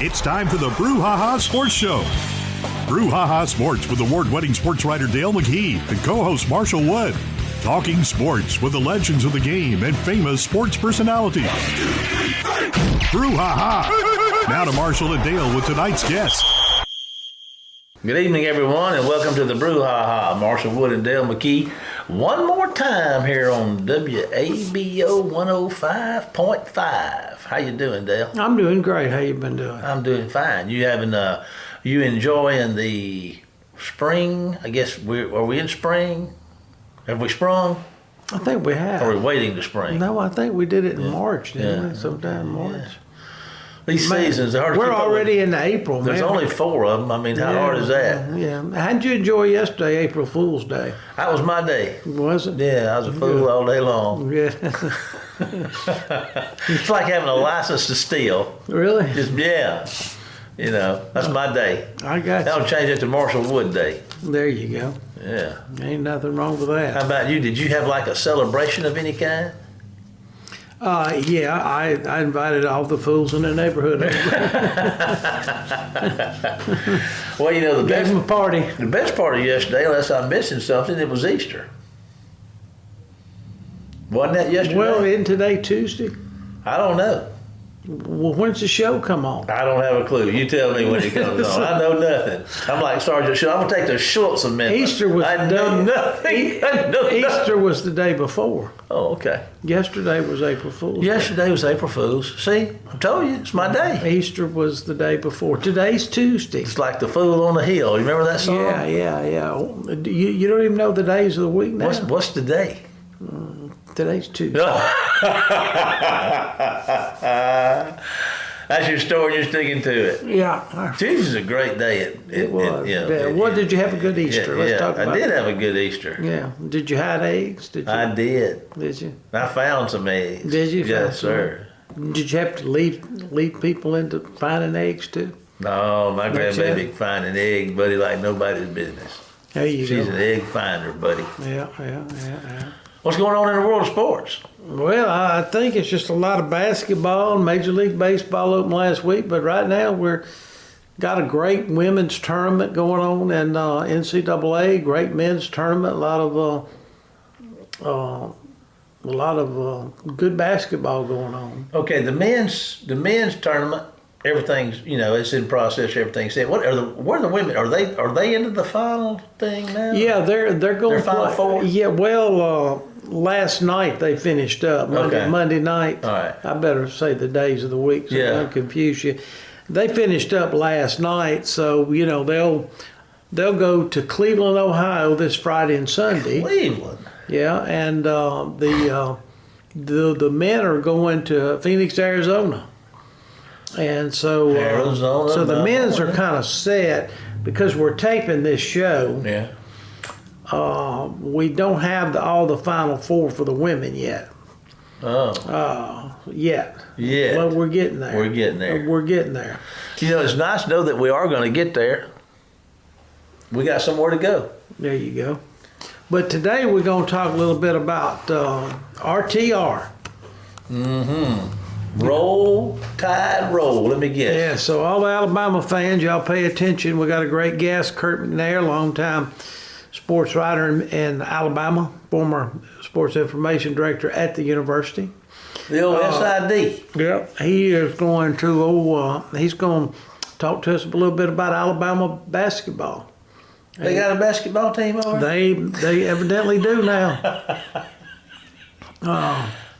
It's time for the Brouhaha Sports Show. Brouhaha Sports with award-winning sports writer Dale McKee and co-host Marshall Wood. Talking sports with the legends of the game and famous sports personalities. Brouhaha. Now to Marshall and Dale with tonight's guest. Good evening, everyone, and welcome to the Brouhaha. Marshall Wood and Dale McKee. One more time here on WABO 105.5. How you doing, Dale? I'm doing great. How you been doing? I'm doing fine. You enjoying the spring? I guess are we in spring? Have we sprung? I think we have. Or are we waiting to spring? No, I think we did it in March, didn't we? Sometime in March. Yeah. These seasons are hard to keep We're up already with. in April. There's only 4 of them. I mean, how hard is that? Yeah. How'd you enjoy yesterday, April Fool's Day? That was my day. Was it? Yeah, I was a fool all day long. Yeah. It's like having a license to steal. Really? Just, that's my day. I got you. That'll change it to Marshall Wood Day. There you go. Yeah. Ain't nothing wrong with that. How about you? Did you have like a celebration of any kind? Yeah, I invited all the fools in the neighborhood. Well, the Gave them a party. The best part of yesterday, unless I'm missing something, it was Easter. Wasn't that yesterday? Well, isn't today Tuesday? I don't know. Well, when's the show come on? I don't have a clue. You tell me when it comes on. I know nothing. I'm like Sergeant Schultz. I'm going to take the Schultz amendment. Easter was I know nothing. Easter was the day before. Oh, okay. Yesterday was April Fool's. Yesterday was April Fool's. See, I told you, it's my day. Easter was the day before. Today's Tuesday. It's like the fool on the hill. You remember that song? Yeah. You don't even know the days of the week now? What's the day? Today's Tuesday. That's your story. You're sticking to it. Yeah. Tuesday's a great day. It was. What did you have a good Easter? Let's talk about I did it. have a good Easter. Yeah. Did you hide eggs? I did. Did you? I found some eggs. Did you? Yes, sir. Did you have to lead people into finding eggs too? No, my grandbaby finding eggs, buddy, like nobody's business. There you go. She's an egg finder, buddy. Yeah. What's going on in the world of sports? Well, I think it's just a lot of basketball and Major League Baseball opened last week, but right now we're got a great women's tournament going on in NCAA, great men's tournament, a lot of good basketball going on. Okay, the men's tournament, everything's it's in process. Everything's set. Where are the women? Are they into the final thing now? Yeah, they're going to Final Four. Yeah, well, last night they finished up. Monday night. All right. I better say the days of the week so I don't confuse you. They finished up last night, so they'll go to Cleveland, Ohio this Friday and Sunday. Cleveland. Yeah, and the men are going to Phoenix, Arizona. And so the men's are kind of set because we're taping this show. Yeah. We don't have all the Final Four for the women yet. Yet. Yeah. Well, we're getting there. We're getting there. It's nice to know that we are going to get there. We got somewhere to go. There you go. But today we're going to talk a little bit about RTR. Mm-hmm. Roll, Tide, roll. Let me guess. Yeah, so all the Alabama fans, y'all pay attention. We got a great guest, Kirk McNair, longtime sports writer in Alabama, former sports information director at the university. The old SID. Yeah, he is going to he's going to talk to us a little bit about Alabama basketball. They got a basketball team over there? They evidently do now.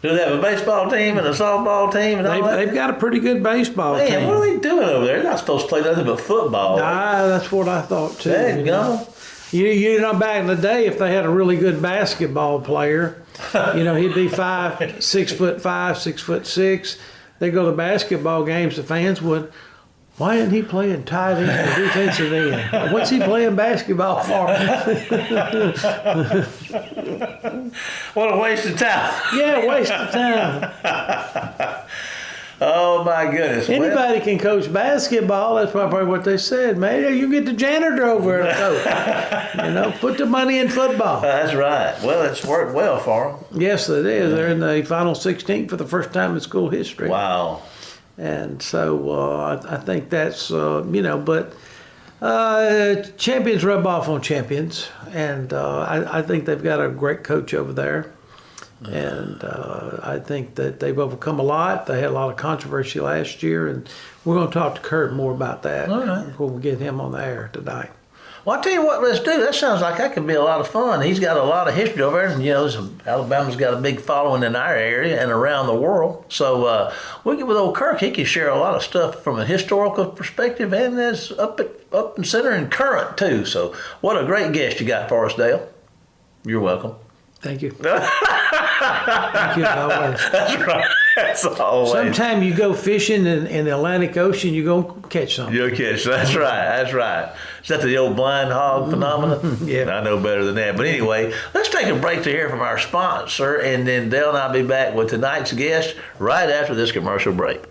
Do they have a baseball team and a softball team and all that? They've got a pretty good baseball team. What are they doing over there? They're not supposed to play nothing but football. That's what I thought too. There you go. Back in the day, if they had a really good basketball player, he'd be 6'5", 6'6". They'd go to basketball games. The fans would. Why isn't he playing tight end or defensive end? What's he playing basketball for? What a waste of time. Yeah, waste of time. Oh, my goodness. Anybody can coach basketball. That's probably what they said. Man, you get the janitor over there to coach. Put the money in football. That's right. Well, it's worked well for them. Yes, it is. They're in the Final 16 for the first time in school history. Wow. And so I think that's, but champions rub off on champions. And I think they've got a great coach over there. And I think that they've overcome a lot. They had a lot of controversy last year, and we're going to talk to Kirk more about that before we get him on the air tonight. Well, I'll tell you what, let's do. That sounds like that could be a lot of fun. He's got a lot of history over there, and Alabama's got a big following in our area and around the world. So we'll get with old Kirk. He can share a lot of stuff from a historical perspective and as up and center and current too. So what a great guest you got for us, Dale. You're welcome. Thank you. Thank you, as always. That's right. That's always. Sometime you go fishing in the Atlantic Ocean, you're going to catch something. You'll catch. That's right. That's right. Is that the old blind hog phenomenon? Yeah. I know better than that. But anyway, let's take a break to hear from our sponsor, and then Dale and I'll be back with tonight's guest right after this commercial break.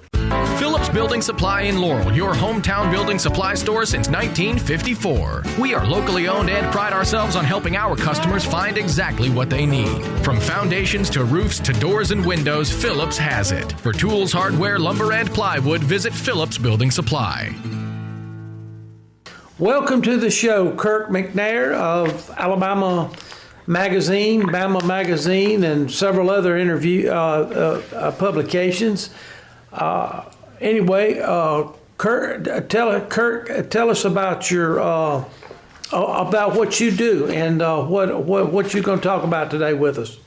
Phillips Building Supply in Laurel, your hometown building supply store since 1954. We are locally owned and pride ourselves on helping our customers find exactly what they need. From foundations to roofs to doors and windows, Phillips has it. For tools, hardware, lumber, and plywood, visit Phillips Building Supply. Welcome to the show, Kirk McNair of Alabama Magazine, Bama Magazine, and several other publications. Kirk, tell us about your about what you do and what you're going to talk about today with us.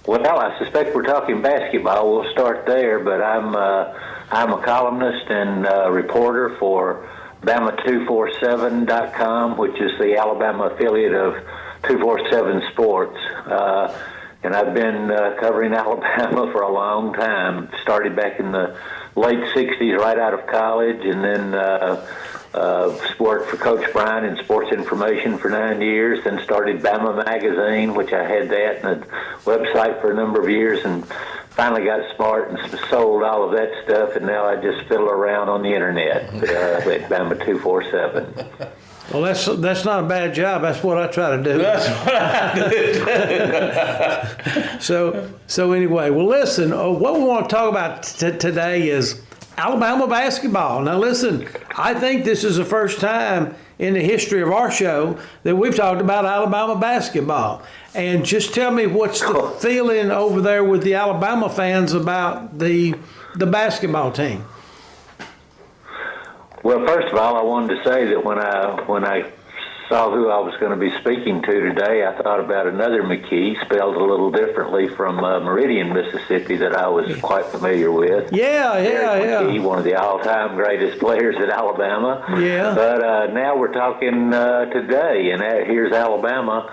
Well, I suspect we're talking basketball. We'll start there, but I'm a columnist and reporter for Bama247.com, which is the Alabama affiliate of 247 Sports. And I've been covering Alabama for a long time. Started back in the late 60s, right out of college, and then worked for Coach Bryan in sports information for 9 years, then started Bama Magazine, which I had that, and a website for a number of years, and finally got smart and sold all of that stuff, and now I just fiddle around on the internet at Bama 247. Well, that's not a bad job. That's what I try to do. That's what I do. So anyway, well, listen. What we want to talk about today is Alabama basketball. Now, listen. I think this is the first time in the history of our show that we've talked about Alabama basketball. And just tell me what's the feeling over there with the Alabama fans about the basketball team. Well, first of all, I wanted to say that when I saw who I was going to be speaking to today, I thought about another McKee, spelled a little differently, from Meridian, Mississippi, that I was quite familiar with. Yeah. McKee, one of the all-time greatest players at Alabama. Yeah. But now we're talking today, and here's Alabama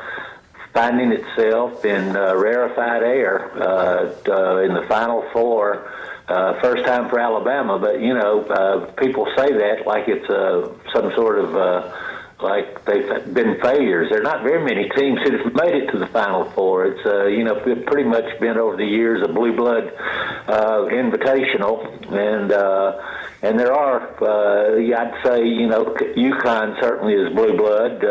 finding itself in rarefied air in the Final Four. First time for Alabama, but people say that like it's some sort of like they've been failures. There are not very many teams that have made it to the Final Four. It's pretty much been over the years a blue blood invitational, and there are I'd say UConn certainly is blue blood.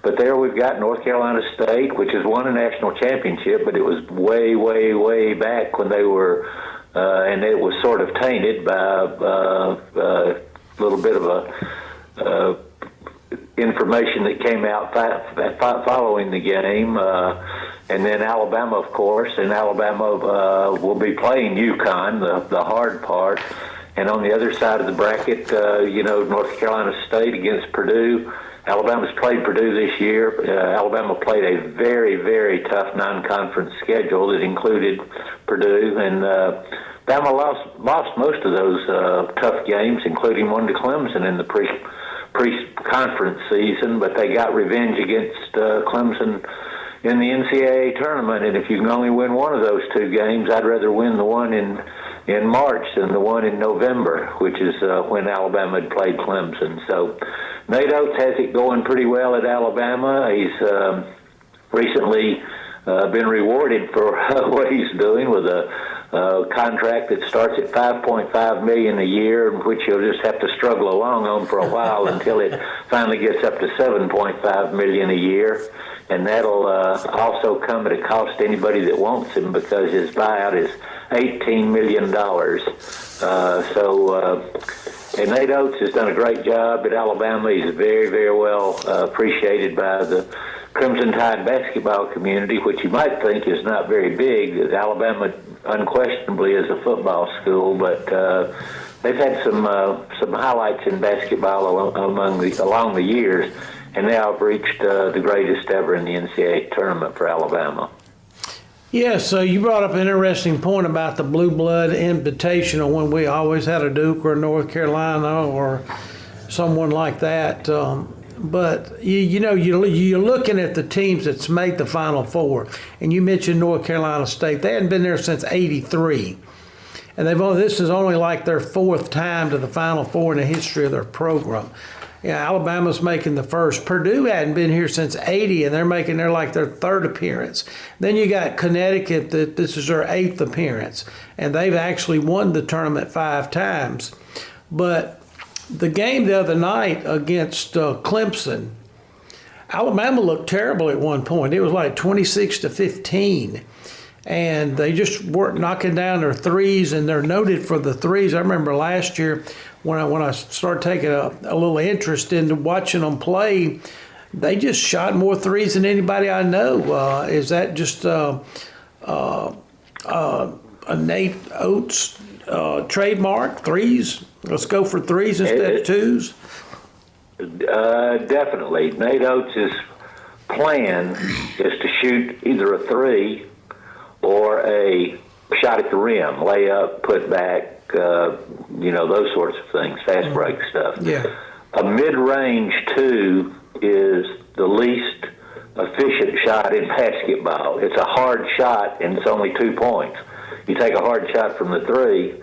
But there we've got North Carolina State, which has won a national championship, but it was way, way, way back when they were. And it was sort of tainted by a little bit of information that came out following the game. And then Alabama, of course, and Alabama will be playing UConn, the hard part. And on the other side of the bracket, North Carolina State against Purdue. Alabama's played Purdue this year. Alabama played a very, very tough non-conference schedule that included Purdue, and Bama lost most of those tough games, including one to Clemson in the pre-conference season, but they got revenge against Clemson in the NCAA tournament, and if you can only win one of those two games, I'd rather win the one in March than the one in November, which is when Alabama had played Clemson. So Nate Oates has it going pretty well at Alabama. He's recently been rewarded for what he's doing with a contract that starts at $5.5 million a year, which he'll just have to struggle along on for a while until it finally gets up to $7.5 million a year. And that'll also come at a cost to anybody that wants him, because his buyout is $18 million. And Nate Oates has done a great job at Alabama. He's very, very well appreciated by the Crimson Tide basketball community, which you might think is not very big. Alabama unquestionably is a football school, but they've had some highlights in basketball along the years, and now have reached the greatest ever in the NCAA tournament for Alabama. Yeah, so you brought up an interesting point about the Blue Blood Invitational when we always had a Duke or North Carolina or someone like that. But, you're looking at the teams that's made the Final Four. And you mentioned North Carolina State. They hadn't been there since '83. And this is only like their fourth time to the Final Four in the history of their program. Alabama's making the first. Purdue hadn't been here since '80, and they're making their third appearance. Then you got Connecticut, that this is their eighth appearance, and they've actually won the tournament 5 times. But the game the other night against Clemson, Alabama looked terrible at one point. It was like 26-15. And they just weren't knocking down their threes, and they're noted for the threes. I remember last year when I started taking a little interest into watching them play, they just shot more threes than anybody I know. Is that just a Nate Oates trademark, threes? Let's go for threes instead of twos? Definitely. Nate Oates' plan is to shoot either a three or a shot at the rim, layup, put back, those sorts of things, fast break stuff. Yeah. A mid-range two is the least efficient shot in basketball. It's a hard shot, and it's only 2 points. You take a hard shot from the 3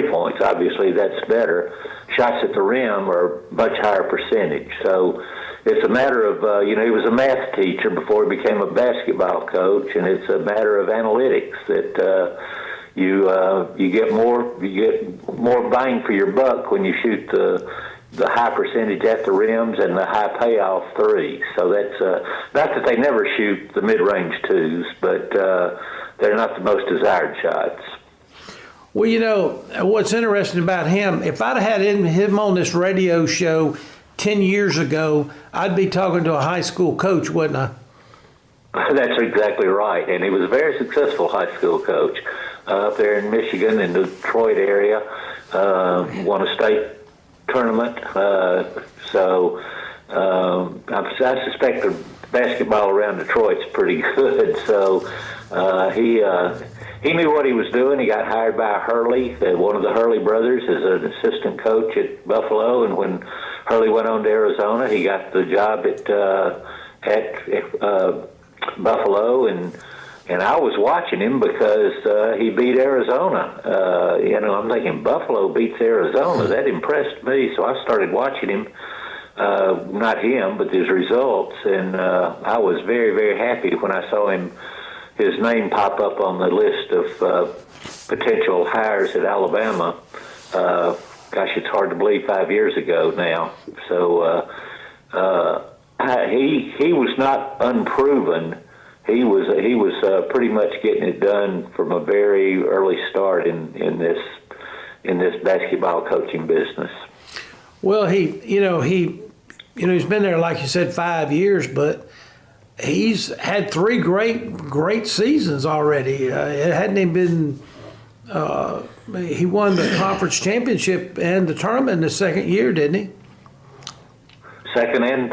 points, obviously that's better. Shots at the rim are much higher percentage. So it's a matter of, he was a math teacher before he became a basketball coach, and it's a matter of analytics that you get more bang for your buck when you shoot the high percentage at the rims and the high payoff threes. So that's not that they never shoot the mid-range twos, but they're not the most desired shots. Well, what's interesting about him, if I'd had him on this radio show 10 years ago, I'd be talking to a high school coach, wouldn't I? That's exactly right. And he was a very successful high school coach up there in Michigan, in the Detroit area, won a state tournament. So I suspect the basketball around Detroit's pretty good. So he knew what he was doing. He got hired by Hurley. One of the Hurley brothers is an assistant coach at Buffalo, and when Hurley went on to Arizona, he got the job at Buffalo, and I was watching him because he beat Arizona. I'm thinking Buffalo beats Arizona. That impressed me, so I started watching him. Not him, but his results, and I was very, very happy when I saw his name pop up on the list of potential hires at Alabama. Gosh, it's hard to believe 5 years ago now. So he was not unproven. He was pretty much getting it done from a very early start in this basketball coaching business. Well, he's been there, like you said, 5 years, but he's had 3 great seasons already. It hadn't even been. He won the conference championship and the tournament in the second year, didn't he? Second, and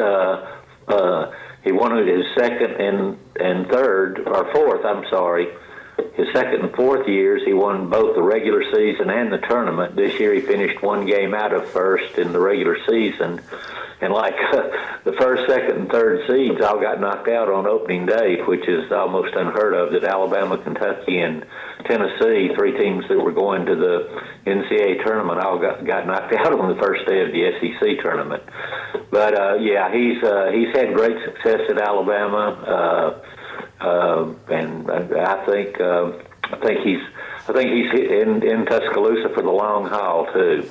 he won his second and third, or fourth, I'm sorry. His second and fourth years, he won both the regular season and the tournament. This year, he finished 1 game out of first in the regular season. And like the first, second, and third seeds all got knocked out on opening day, which is almost unheard of, that Alabama, Kentucky, and Tennessee, 3 teams that were going to the NCAA tournament, all got knocked out on the first day of the SEC tournament. But, he's had great success at Alabama. And I think he's in Tuscaloosa for the long haul too.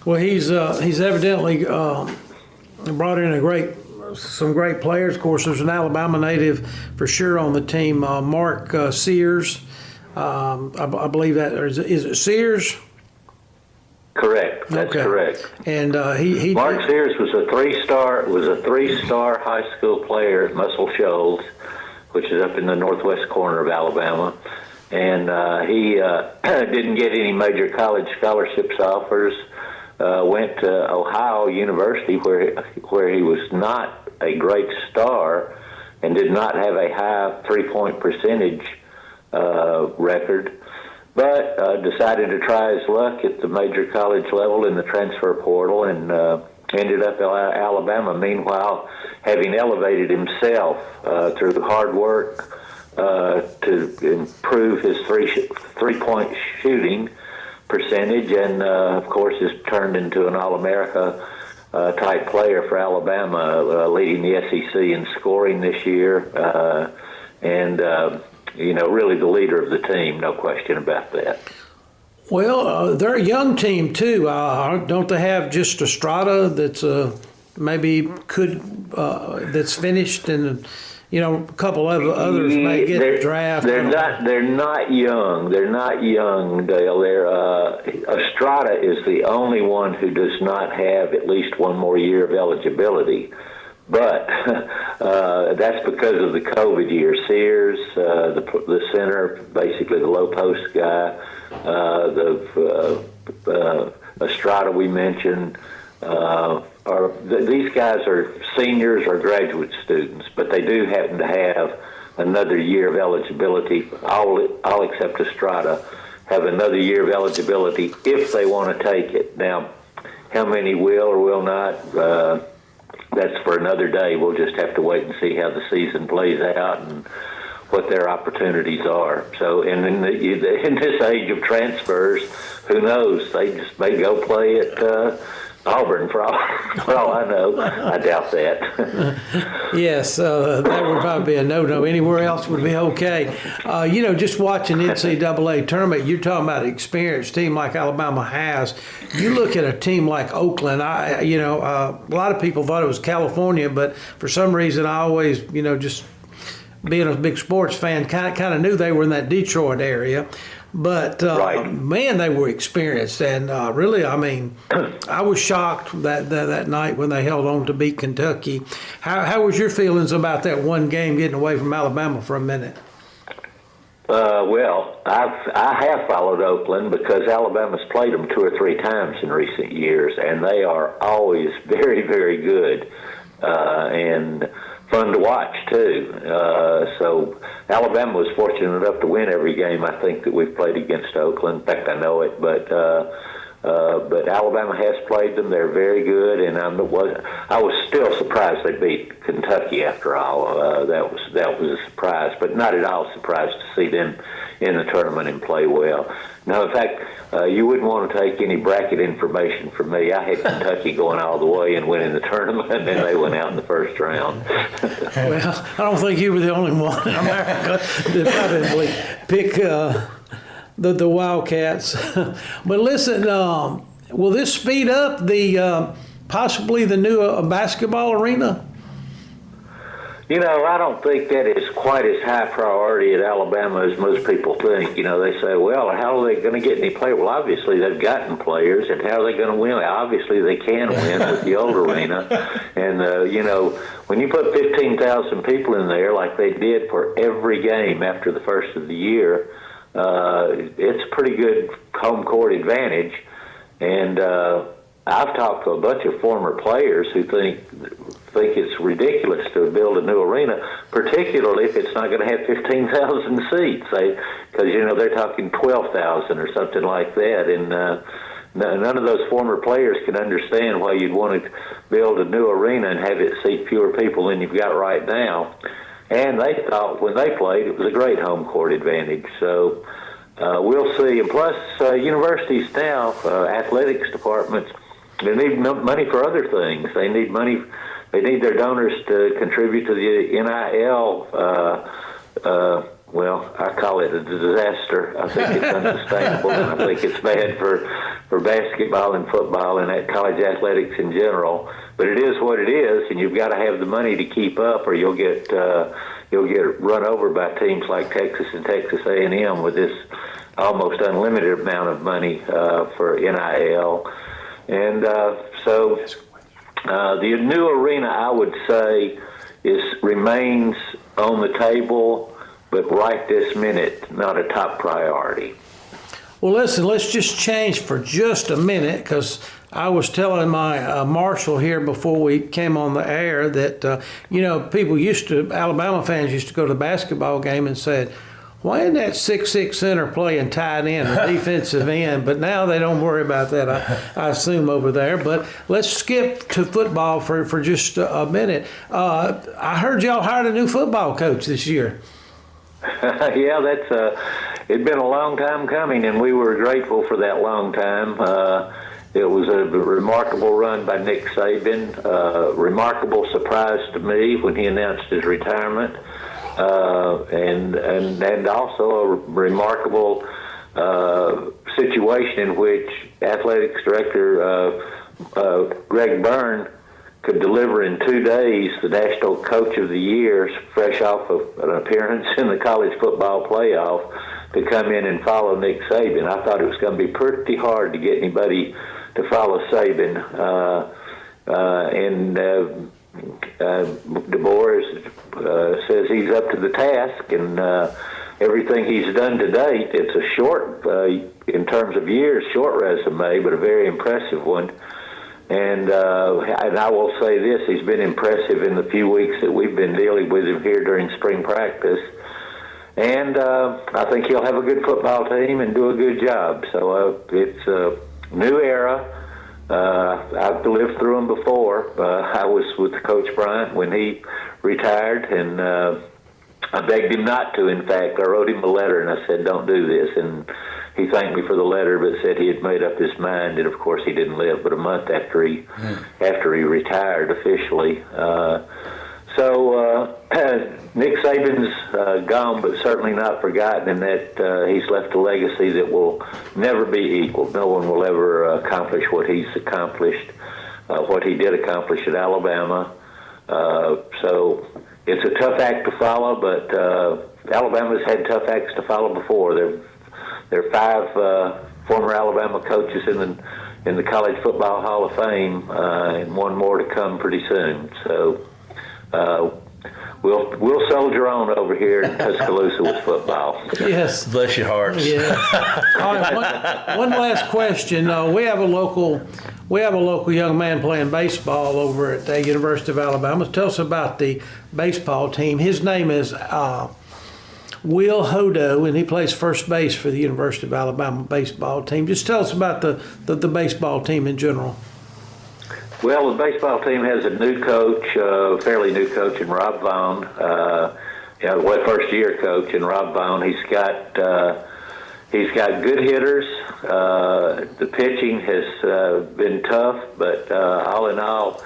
Well, he's evidently brought in some great players. Of course, there's an Alabama native for sure on the team, Mark Sears. I believe that, or is it Sears? Correct. That's correct. And he Mark Sears was a three-star high school player at Muscle Shoals, which is up in the northwest corner of Alabama. And he didn't get any major college scholarships offers. Went to Ohio University, where he was not a great star and did not have a high three-point percentage record, but decided to try his luck at the major college level in the transfer portal, and ended up at Alabama. Meanwhile, having elevated himself through hard work to improve his three-point shooting percentage, and of course has turned into an All-America type player for Alabama, leading the SEC in scoring this year, and really the leader of the team, no question about that. Well, they're a young team too. Don't they have just Estrada that's maybe that's finished, and a couple of others may get drafted? They're not young. They're not young, Dale. Estrada is the only one who does not have at least one more year of eligibility. But that's because of the COVID year. Sears, the center, basically the low post guy, Estrada we mentioned, these guys are seniors or graduate students, but they do happen to have another year of eligibility. All except Estrada have another year of eligibility if they want to take it. Now, how many will or will not? That's for another day. We'll just have to wait and see how the season plays out and what their opportunities are. So, and in this age of transfers, who knows? They just may go play at Auburn for all I know. I doubt that. Yes, that would probably be a no-no. Anywhere else would be okay. Just watching the NCAA tournament, you're talking about an experienced team like Alabama has. You look at a team like Oakland. A lot of people thought it was California, but for some reason, I always, just being a big sports fan, kind of knew they were in that Detroit area. But, right. Man, they were experienced. And really, I was shocked that night when they held on to beat Kentucky. How was your feelings about that one game getting away from Alabama for a minute? Well, I have followed Oakland because Alabama's played them 2 or 3 times in recent years, and they are always very, very good. And fun to watch too. So Alabama was fortunate enough to win every game I think that we've played against Oakland. In fact, I know it, but Alabama has played them. They're very good, and I was still surprised they beat Kentucky after all. That was a surprise, but not at all surprised to see them in the tournament and play well. Now, in fact, you wouldn't want to take any bracket information from me. I had Kentucky going all the way and winning the tournament, and then they went out in the first round. Well, I don't think you were the only one in America that probably pick the Wildcats. But listen, will this speed up the possibly the new basketball arena? I don't think that is quite as high priority at Alabama as most people think. They say, well, how are they going to get any players? Well, obviously they've gotten players, and how are they going to win? Obviously they can win with the old arena. And, when you put 15,000 people in there like they did for every game after the first of the year, it's a pretty good home court advantage. And I've talked to a bunch of former players who think it's ridiculous to build a new arena, particularly if it's not going to have 15,000 seats. Because they're talking 12,000 or something like that, and none of those former players can understand why you'd want to build a new arena and have it seat fewer people than you've got right now. And they thought when they played it was a great home court advantage. So we'll see. And plus, universities now, athletics departments, they need money for other things. They need money. They need their donors to contribute to the NIL. Well, I call it a disaster. I think it's unsustainable, and I think it's bad for basketball and football and college athletics in general. But it is what it is, and you've got to have the money to keep up, or you'll get he'll get run over by teams like Texas and Texas A&M with this almost unlimited amount of money for NIL. And so the new arena, I would say, remains on the table, but right this minute, not a top priority. Well, listen, let's just change for just a minute, because I was telling my Marshall here before we came on the air that, Alabama fans used to go to the basketball game and said, why isn't that 6'6" center playing tight end or defensive end? But now they don't worry about that, I assume, over there. But let's skip to football for just a minute. I heard y'all hired a new football coach this year. Yeah, it'd been a long time coming, and we were grateful for that long time. It was a remarkable run by Nick Saban, remarkable surprise to me when he announced his retirement, and also a remarkable situation in which athletics director Greg Byrne could deliver in 2 days the National Coach of the Year, fresh off of an appearance in the college football playoff, to come in and follow Nick Saban. I thought it was going to be pretty hard to get anybody to follow Saban. DeBoer says he's up to the task, and everything he's done to date, it's a short, in terms of years, short resume, but a very impressive one. And I will say this, he's been impressive in the few weeks that we've been dealing with him here during spring practice. And I think he'll have a good football team and do a good job. So it's a new era. I've lived through them before. I was with Coach Bryant when he retired, and I begged him not to. In fact, I wrote him a letter, and I said, don't do this. And he thanked me for the letter, but said he had made up his mind. And, of course, he didn't live but a month after he retired officially. So Nick Saban's gone, but certainly not forgotten, in that he's left a legacy that will never be equaled. No one will ever accomplish what he's accomplished, what he did accomplish at Alabama. So it's a tough act to follow, but Alabama's had tough acts to follow before. There are 5 former Alabama coaches in the College Football Hall of Fame, and one more to come pretty soon. So we'll soldier on over here in Tuscaloosa with football. Yes. Bless your hearts. Yeah. All right. One last question. We have a local young man playing baseball over at the University of Alabama. Tell us about the baseball team. His name is Will Hodo, and he plays first base for the University of Alabama baseball team. Just tell us about the baseball team in general. Well, the baseball team has a new coach, fairly new coach, in Rob Vaughn. First-year coach in Rob Vaughn. He's got good hitters. The pitching has been tough, but all in all,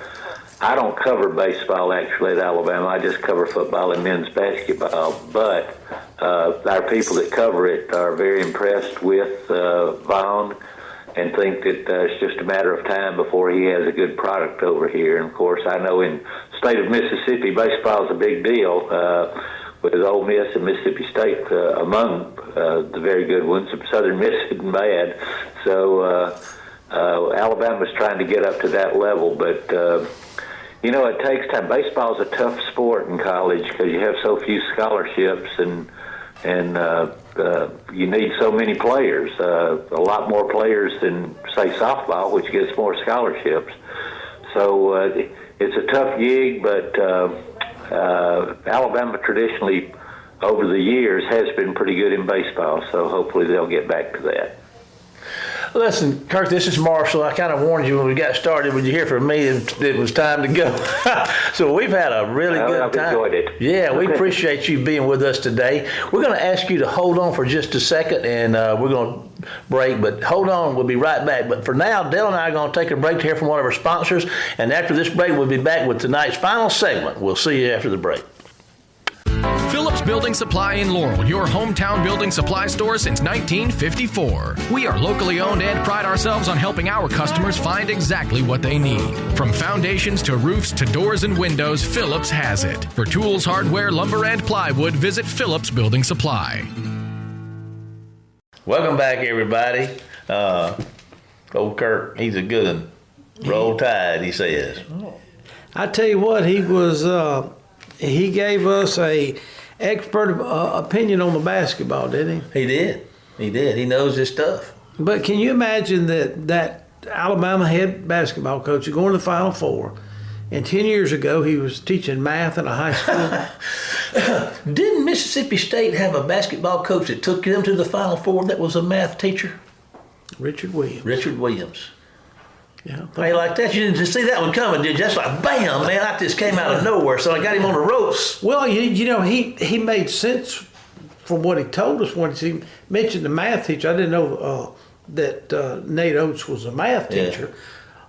I don't cover baseball actually at Alabama. I just cover football and men's basketball. But our people that cover it are very impressed with Vaughn, and think that it's just a matter of time before he has a good product over here. And, of course, I know in the state of Mississippi, baseball is a big deal, with Ole Miss and Mississippi State among the very good ones. Southern Miss isn't bad. So Alabama's trying to get up to that level. But, it takes time. Baseball is a tough sport in college because you have so few scholarships, and you need so many players, a lot more players than, say, softball, which gets more scholarships. So it's a tough gig, but Alabama traditionally, over the years, has been pretty good in baseball, so hopefully they'll get back to that. Listen, Kirk, this is Marshall. I kind of warned you when we got started. When you hear from me, it was time to go. So we've had a really good time. I've enjoyed it. Yeah, we appreciate you being with us today. We're going to ask you to hold on for just a second, and we're going to break. But hold on, we'll be right back. But for now, Dale and I are going to take a break to hear from one of our sponsors. And after this break, we'll be back with tonight's final segment. We'll see you after the break. Phillips Building Supply in Laurel, your hometown building supply store since 1954. We are locally owned and pride ourselves on helping our customers find exactly what they need. From foundations to roofs to doors and windows, Phillips has it. For tools, hardware, lumber, and plywood, visit Phillips Building Supply. Welcome back, everybody. Old Kirk, he's a good one. Roll Tide, he says. I tell you what, he was. He gave us a expert opinion on the basketball, didn't he? He did. He did. He knows his stuff. But can you imagine that Alabama head basketball coach is going to the Final Four, and 10 years ago he was teaching math in a high school? Didn't Mississippi State have a basketball coach that took them to the Final Four that was a math teacher? Richard Williams. Richard Williams. Yeah. Hey, like that, you didn't see that one coming, did you? Just like, bam, man, I just came out of nowhere, so I got him on the ropes. Well, you know, he made sense from what he told us when he mentioned the math teacher. I didn't know that Nate Oates was a math teacher.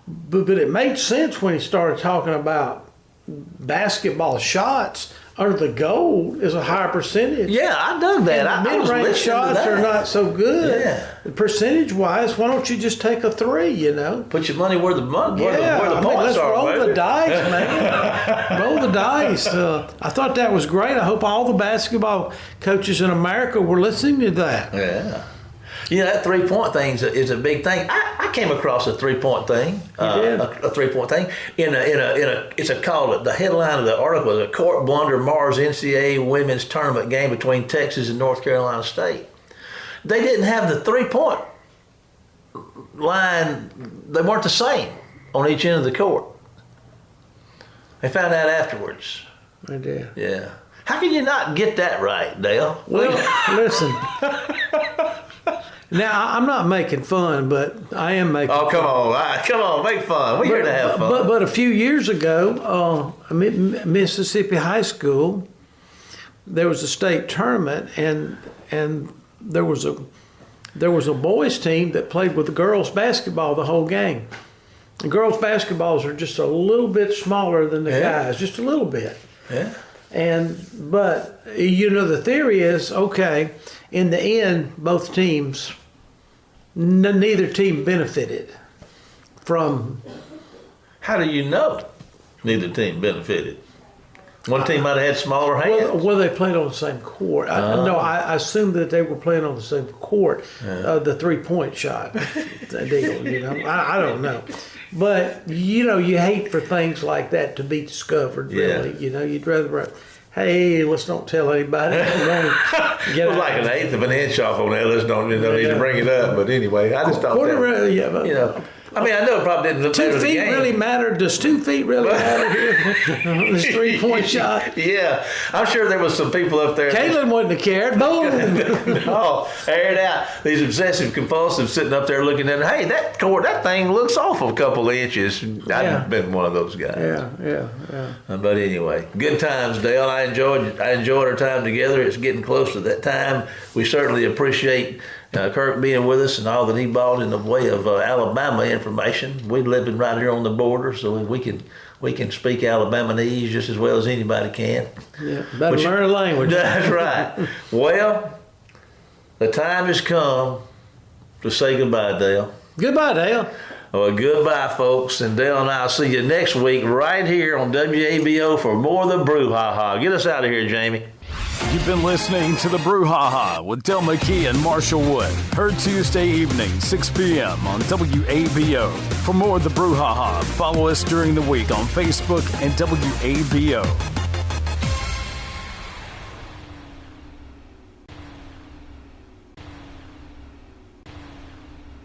But it made sense when he started talking about basketball shots under the goal is a higher percentage. Yeah, I done that. And I was mid-range listening to shots that. are not so good. Yeah. Percentage-wise, why don't you just take a three, you know? Put your money where the points let's are. roll baby. the dice, man. Roll the dice. I thought that was great. I hope all the basketball coaches in America were listening to that. Yeah. You know, that 3-point thing is a big thing. I came across a 3-point thing. A 3-point thing called the headline of the article was a court blunder mars NCAA women's tournament game between Texas and North Carolina State. They didn't have the 3-point line. They weren't the same on each end of the court. They found out afterwards. I did. Yeah. How can you not get that right, Dale? Well, listen. Now, I'm not making fun, but I am making Oh, come fun. on. Come on, make fun. We're here to have fun. But a few years ago, Mississippi High School, there was a state tournament, and there was a boys team that played with the girls basketball the whole game. The girls basketballs are just a little bit smaller than the guys, just a little bit. Yeah. But you know, the theory is, okay, in the end, both teams, neither team benefited from. How do you know neither team benefited? One team might have had smaller hands. Well, they played on the same court. I assumed that they were playing on the same court. The 3-point shot deal, you know. I don't know. But, you know, you hate for things like that to be discovered, really. Yeah. You know, you'd rather, hey, let's don't tell anybody. It was like an eighth of an inch off on that. Let's don't need to bring it up. But anyway, I just thought that. You know. I mean, I know it probably didn't look 2 feet really matter. Does 2 feet really matter here? This 3-point shot. Yeah, I'm sure there was some people up there. Caitlin wouldn't have cared. Boom. Oh, air it out. These obsessive compulsive sitting up there looking at, hey, that thing looks off a couple of inches. I've been one of those guys. Yeah. But anyway, good times, Dale. I enjoyed our time together. It's getting close to that time. We certainly appreciate Kirk being with us and all that he brought in the way of Alabama information. We living right here on the border, so we can speak Alabamanese just as well as anybody can. Yeah, better learn a language. That's right. Well, the time has come to say goodbye, Dale. Goodbye, Dale. Well, goodbye, folks. And Dale and I will see you next week right here on WABO for more of the Brouhaha. Get us out of here, Jamie. You've been listening to the Brouhaha with Dale McKee and Marshall Wood. Heard Tuesday evening, 6 p.m. on WABO. For more of the Brouhaha, follow us during the week on Facebook and WABO.